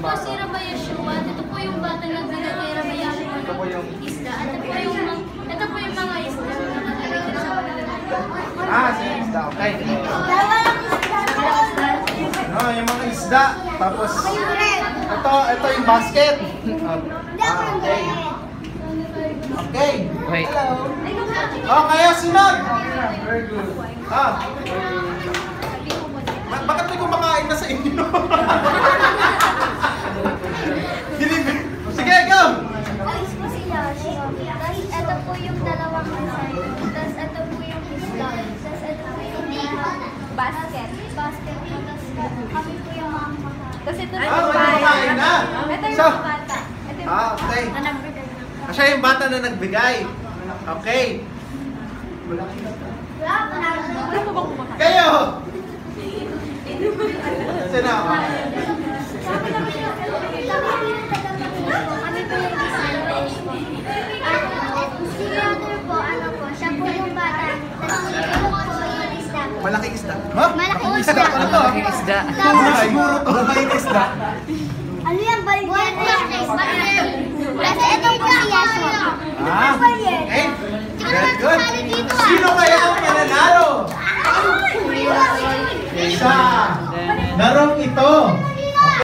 po si Rabaya Shua. Ito po yung bata na nagbigay kay Rabaya Shua ng isda. At ito po yung mga isda na nakalagay sa kanila. Ah, sige, isda. Okay. No, yung mga isda. Tapos, ito yung basket. Okay. Okay. Wait. Oh, kayo, sunod. Ah. Bakit may kumakain na sa inyo? Sige, go! Alis po sila. Tapos ito po yung dalawang design. Tapos ito po yung isda. Tapos ito po yung basket. Basket po. Tapos kami po yung mga kumakain. Tapos ito Ah, may kumakain na. Ito yung So, mga bata. Ito yung ah, okay. na nagbigay na. Siya yung bata na nagbigay. Okay. Wala po bang kumakain? Kayo! Sino? Kami po yung design. Si Brother po, ano po, siya po yung bata. Tapos ito po yung isda. Malaking isda. Ha? Malaking isda. Ano to? Malaking isda. Tuna siguro to. Malaking isda. Ano yan? Balyer. Kasi ito po si Yasho. Ah, okay.